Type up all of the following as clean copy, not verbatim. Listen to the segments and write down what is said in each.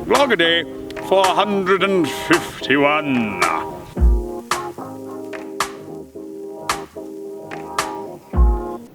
Vlogaday 451.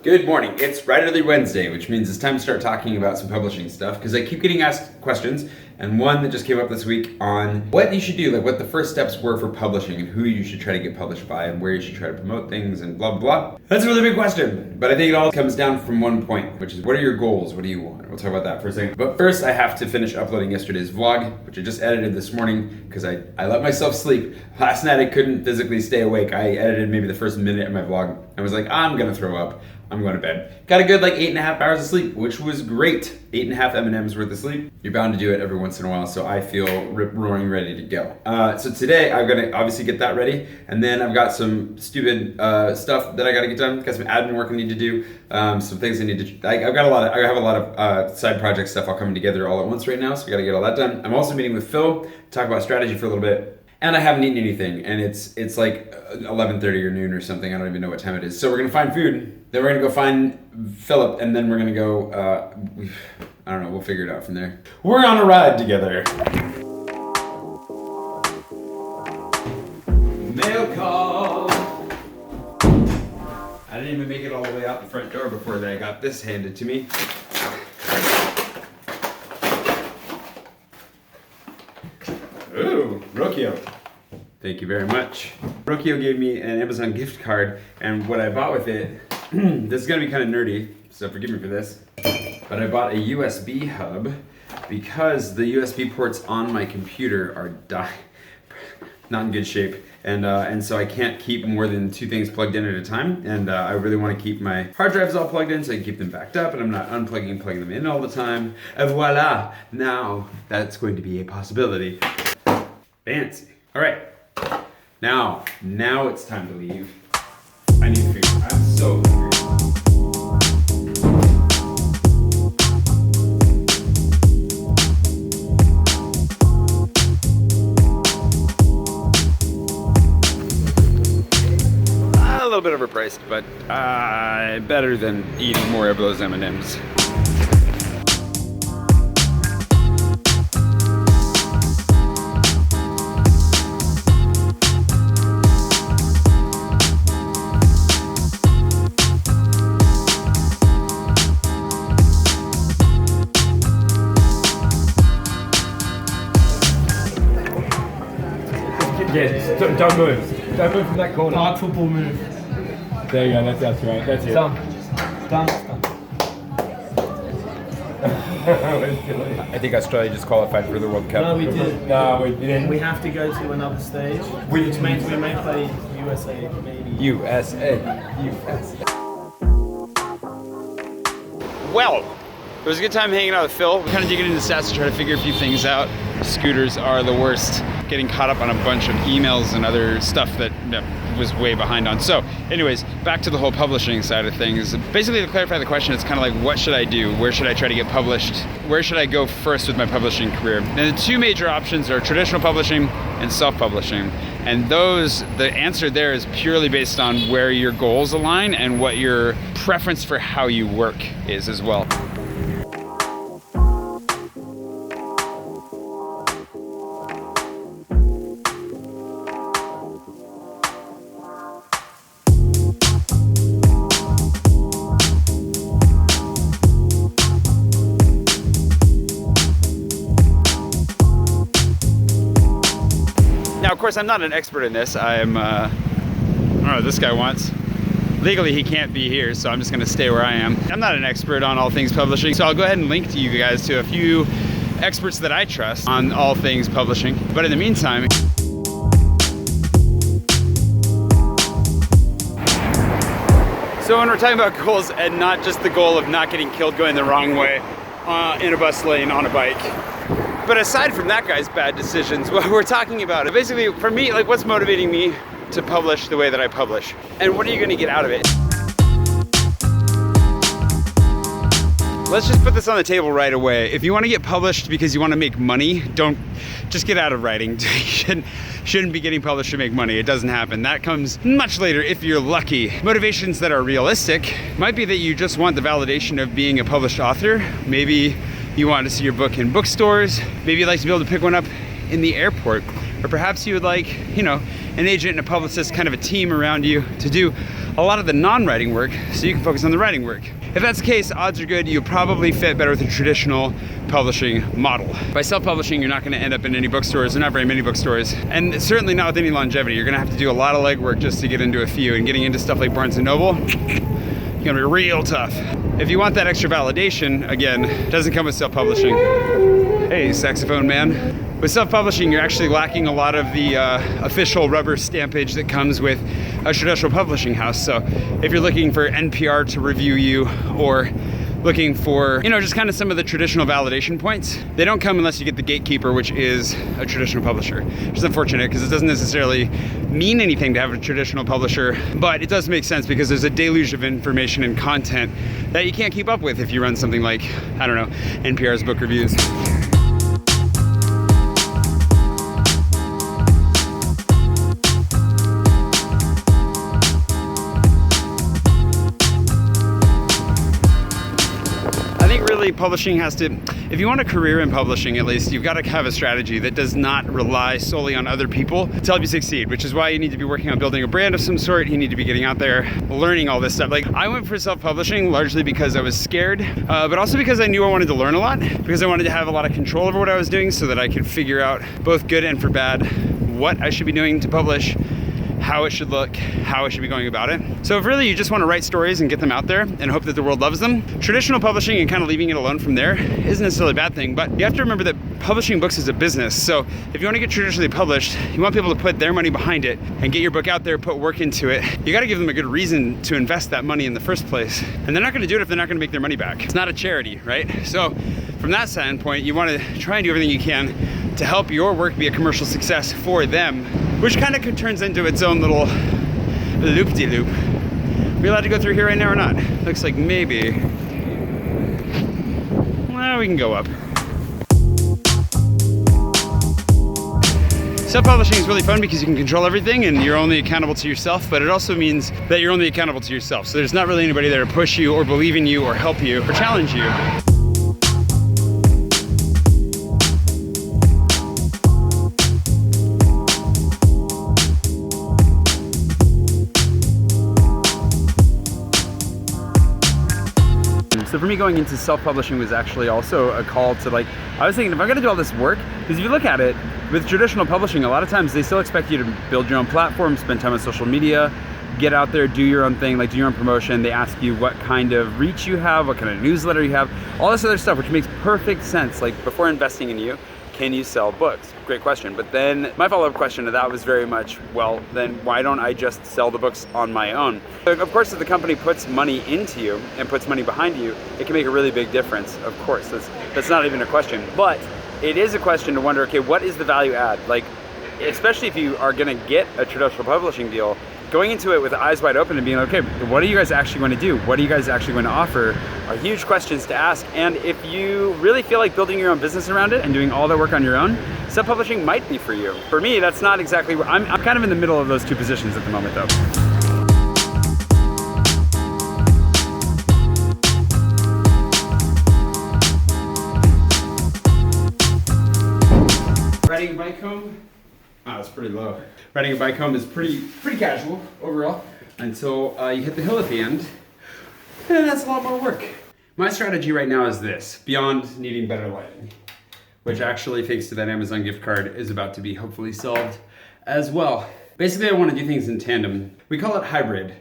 Good morning. It's Writerly Wednesday, which means it's time to start talking about some publishing stuff because I keep getting asked questions, and one that just came up this week on what you should do, like what the first steps were for publishing and who you should try to get published by and where you should try to promote things and blah, blah, blah. That's a really big question, but I think it all comes down from one point, which is what are your goals? What do you want? We'll talk about that for a second. But first, I have to finish uploading yesterday's vlog, which I just edited this morning because I let myself sleep. Last night, I couldn't physically stay awake. I edited maybe the first minute of my vlog. I was like, I'm gonna throw up. I'm going to bed. Got a good like 8.5 hours of sleep, which was great. 8.5 M&Ms worth of sleep. You're bound to do it every once in a while, so I feel rip-roaring ready to go. So today I'm gonna obviously get that ready, and then I've got some stupid stuff that I gotta get done. Got some admin work I need to do, some things I need to, I have a lot of side project stuff all coming together all at once right now, so I gotta get all that done. I'm also meeting with Phil to talk about strategy for a little bit. And I haven't eaten anything, and it's like 11:30 or noon or something. I don't even know what time it is. So we're gonna find food, then we're gonna go find Philip, and then we're gonna go, I don't know, we'll figure it out from there. We're on a ride together. Mail call. I didn't even make it all the way out the front door before I got this handed to me. Ooh, Rokio. Thank you very much. Rokio gave me an Amazon gift card, and what I bought with it, this is gonna be kind of nerdy, so forgive me for this, but I bought a USB hub because the USB ports on my computer are not in good shape, and so I can't keep more than 2 things plugged in at a time, and I really want to keep my hard drives all plugged in so I can keep them backed up, and I'm not unplugging and plugging them in all the time. And voila, now that's going to be a possibility. Fancy. All right, now it's time to leave. I need food. I'm so hungry. A little bit overpriced, but better than eating more of those M&Ms. Yes, don't move. Don't move from that corner. Park football move. There you go, that's right. That's it. Done. I think Australia just qualified for the World Cup. No, we did. No, we didn't. We have to go to another stage, which means we may play USA, maybe. USA. Well, it was a good time hanging out with Phil. We're kind of digging into stats to try to figure a few things out. Scooters are the worst. Getting caught up on a bunch of emails and other stuff that was way behind on. So anyways, back to the whole publishing side of things. Basically, to clarify the question, it's kind of like, what should I do? Where should I try to get published? Where should I go first with my publishing career? And the 2 major options are traditional publishing and self-publishing. And the answer there is purely based on where your goals align and what your preference for how you work is as well. Now, of course, I'm not an expert in this. I don't know what this guy wants. Legally, he can't be here, so I'm just gonna stay where I am. I'm not an expert on all things publishing, so I'll go ahead and link to you guys to a few experts that I trust on all things publishing. But in the meantime, so when we're talking about goals and not just the goal of not getting killed going the wrong way in a bus lane on a bike, but aside from that guy's bad decisions, what we're talking about, basically for me, like what's motivating me to publish the way that I publish, and what are you gonna get out of it? Let's just put this on the table right away. If you want to get published because you want to make money, don't just get out of writing. You shouldn't be getting published to make money. It doesn't happen. That comes much later if you're lucky. Motivations that are realistic might be that you just want the validation of being a published author. Maybe you want to see your book in bookstores. Maybe you'd like to be able to pick one up in the airport. Or perhaps you would like, an agent and a publicist, kind of a team around you to do a lot of the non-writing work so you can focus on the writing work. If that's the case, odds are good you'll probably fit better with a traditional publishing model. By self-publishing, you're not going to end up in any bookstores, or not very many bookstores, and certainly not with any longevity. You're going to have to do a lot of legwork just to get into a few, and getting into stuff like Barnes & Noble, it's gonna be real tough. If you want that extra validation, again, it doesn't come with self-publishing. Hey, saxophone man. With self-publishing, you're actually lacking a lot of the official rubber stampage that comes with a traditional publishing house. So if you're looking for NPR to review you, or looking for, just kind of some of the traditional validation points, they don't come unless you get the gatekeeper, which is a traditional publisher. Which is unfortunate because it doesn't necessarily mean anything to have a traditional publisher, but it does make sense because there's a deluge of information and content that you can't keep up with if you run something like, I don't know, NPR's book reviews. Publishing has to, if you want a career in publishing at least, you've got to have a strategy that does not rely solely on other people to help you succeed, which is why you need to be working on building a brand of some sort. You need to be getting out there, learning all this stuff. Like, I went for self-publishing largely because I was scared, but also because I knew I wanted to learn a lot, because I wanted to have a lot of control over what I was doing so that I could figure out, both good and for bad, what I should be doing to publish, how it should look, how I should be going about it. So if really you just want to write stories and get them out there and hope that the world loves them, traditional publishing and kind of leaving it alone from there isn't necessarily a bad thing, but you have to remember that publishing books is a business. So if you want to get traditionally published, you want people to put their money behind it and get your book out there, put work into it. You got to give them a good reason to invest that money in the first place. And they're not going to do it if they're not going to make their money back. It's not a charity, right? So from that standpoint, you want to try and do everything you can to help your work be a commercial success for them, which kind of turns into its own little loop-de-loop. Are we allowed to go through here right now or not? Looks like maybe. Well, we can go up. Self-publishing is really fun because you can control everything and you're only accountable to yourself, but it also means that you're only accountable to yourself. So there's not really anybody there to push you or believe in you or help you or challenge you. So for me, going into self-publishing was actually also a call to, like, I was thinking, if I'm gonna do all this work, because if you look at it, with traditional publishing, a lot of times they still expect you to build your own platform, spend time on social media, get out there, do your own thing, like do your own promotion. They ask you what kind of reach you have, what kind of newsletter you have, all this other stuff, which makes perfect sense. Like, before investing in you, can you sell books? Great question. But then my follow-up question to that was very much, well, then why don't I just sell the books on my own? Of course, if the company puts money into you and puts money behind you, it can make a really big difference. Of course, that's not even a question. But it is a question to wonder, okay, what is the value add? Like, especially if you are gonna get a traditional publishing deal, going into it with eyes wide open and being like, okay, what are you guys actually going to do? What are you guys actually going to offer? Are huge questions to ask. And if you really feel like building your own business around it and doing all that work on your own, self-publishing might be for you. For me, that's not exactly where I'm kind of in the middle of those two positions at the moment though. Riding a bike home? Oh, it's pretty low. Riding a bike home is pretty casual overall until you hit the hill at the end, and that's a lot more work. My strategy right now is this, beyond needing better lighting, which actually, thanks to that Amazon gift card, is about to be hopefully solved as well. Basically, I want to do things in tandem. We call it hybrid.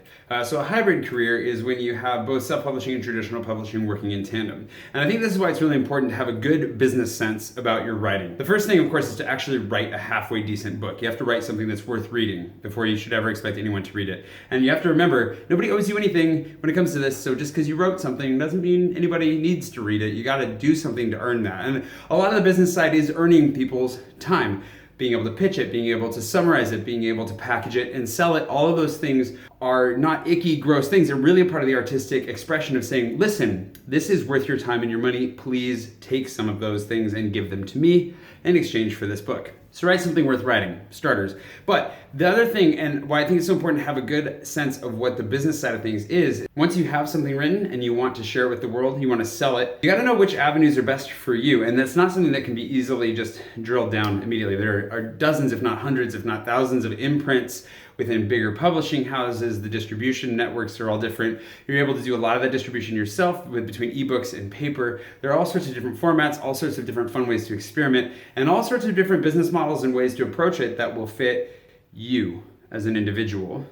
So a hybrid career is when you have both self-publishing and traditional publishing working in tandem. And I think this is why it's really important to have a good business sense about your writing. The first thing, of course, is to actually write a halfway decent book. You have to write something that's worth reading before you should ever expect anyone to read it. And you have to remember, nobody owes you anything when it comes to this, so just because you wrote something doesn't mean anybody needs to read it. You gotta do something to earn that. And a lot of the business side is earning people's time. Being able to pitch it, being able to summarize it, being able to package it and sell it, all of those things are not icky, gross things. They're really a part of the artistic expression of saying, listen, this is worth your time and your money. Please take some of those things and give them to me in exchange for this book. So write something worth writing, starters. But the other thing, and why I think it's so important to have a good sense of what the business side of things is, once you have something written and you want to share it with the world, you want to sell it, you got to know which avenues are best for you. And that's not something that can be easily just drilled down immediately. There are dozens, if not hundreds, if not thousands of imprints within bigger publishing houses. The distribution networks are all different. You're able to do a lot of that distribution yourself between ebooks and paper. There are all sorts of different formats, all sorts of different fun ways to experiment, and all sorts of different business models and ways to approach it that will fit you as an individual.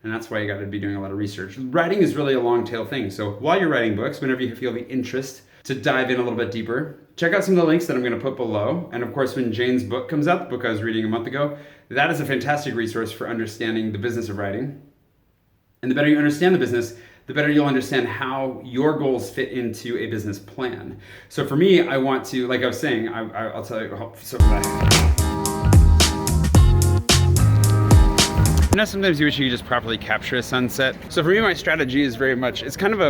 And that's why you got to be doing a lot of research. Writing is really a long tail thing. So while you're writing books, whenever you feel the interest to dive in a little bit deeper, check out some of the links that I'm going to put below. And of course, when Jane's book comes out, the book I was reading a month ago, that is a fantastic resource for understanding the business of writing. And the better you understand the business, the better you'll understand how your goals fit into a business plan. So for me, I want to, like I was saying, I'll tell you, you know, sometimes you wish you could just properly capture a sunset. So for me, my strategy is very much, it's kind of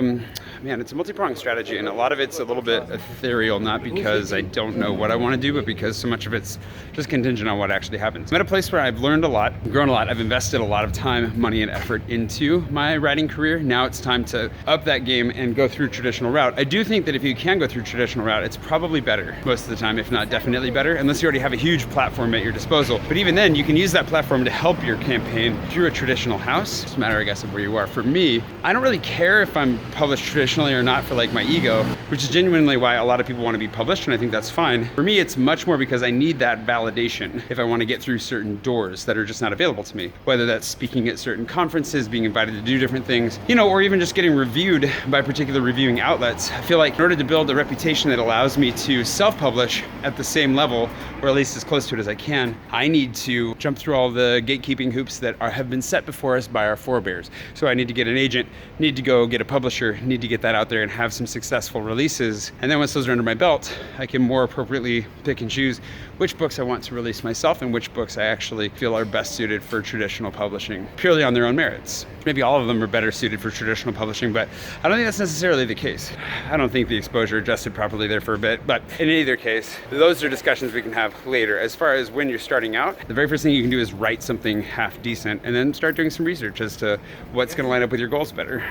it's a multi-pronged strategy, and a lot of it's a little bit ethereal, not because I don't know what I want to do, but because so much of it's just contingent on what actually happens. I'm at a place where I've learned a lot, grown a lot, I've invested a lot of time, money, and effort into my writing career. Now it's time to up that game and go through traditional route. I do think that if you can go through traditional route, it's probably better most of the time, if not definitely better, unless you already have a huge platform at your disposal. But even then, you can use that platform to help your campaign through a traditional house. It's a matter, I guess, of where you are. For me, I don't really care if I'm published traditionally or not for like my ego, which is genuinely why a lot of people want to be published, and I think that's fine. For me, it's much more because I need that validation if I want to get through certain doors that are just not available to me, whether that's speaking at certain conferences, being invited to do different things, you know, or even just getting reviewed by particular reviewing outlets. I feel like in order to build a reputation that allows me to self-publish at the same level, or at least as close to it as I can, I need to jump through all the gatekeeping hoops that have been set before us by our forebears. So I need to get an agent, need to go get a publisher, need to get that out there and have some successful releases. And then once those are under my belt, I can more appropriately pick and choose which books I want to release myself and which books I actually feel are best suited for traditional publishing, purely on their own merits. Maybe all of them are better suited for traditional publishing, but I don't think that's necessarily the case. I don't think the exposure adjusted properly there for a bit, but in either case, those are discussions we can have later. As far as when you're starting out, the very first thing you can do is write something half decent and then start doing some research as to what's going to line up with your goals better.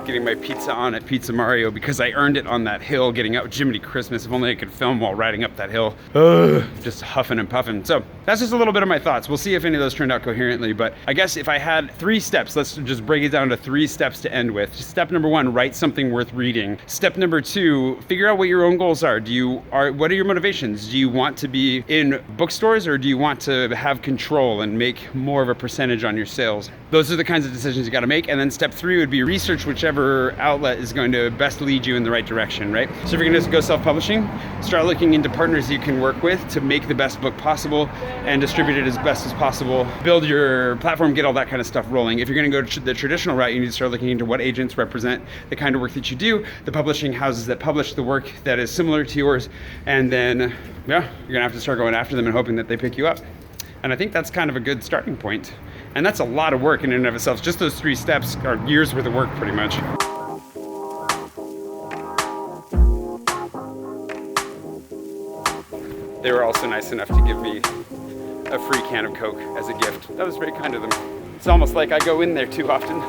Getting my pizza on at Pizza Mario because I earned it on that hill getting out. Jiminy Christmas, if only I could film while riding up that hill. Just huffing and puffing. So that's just a little bit of my thoughts. We'll see if any of those turned out coherently, but I guess if I had 3 steps, let's just break it down to 3 steps to end with. Step number 1, write something worth reading. Step number 2, figure out what your own goals are. What are your motivations? Do you want to be in bookstores, or do you want to have control and make more of a percentage on your sales? Those are the kinds of decisions you got to make. And then step 3 would be research whichever outlet is going to best lead you in the right direction, right? So if you're going to go self-publishing, start looking into partners you can work with to make the best book possible and distribute it as best as possible. Build your platform, get all that kind of stuff rolling. If you're going to go the traditional route, you need to start looking into what agents represent the kind of work that you do, the publishing houses that publish the work that is similar to yours, and then, yeah, you're going to have to start going after them and hoping that they pick you up. And I think that's kind of a good starting point. And that's a lot of work in and of itself. Just those 3 steps are years worth of work, pretty much. They were also nice enough to give me a free can of Coke as a gift. That was very kind of them. It's almost like I go in there too often.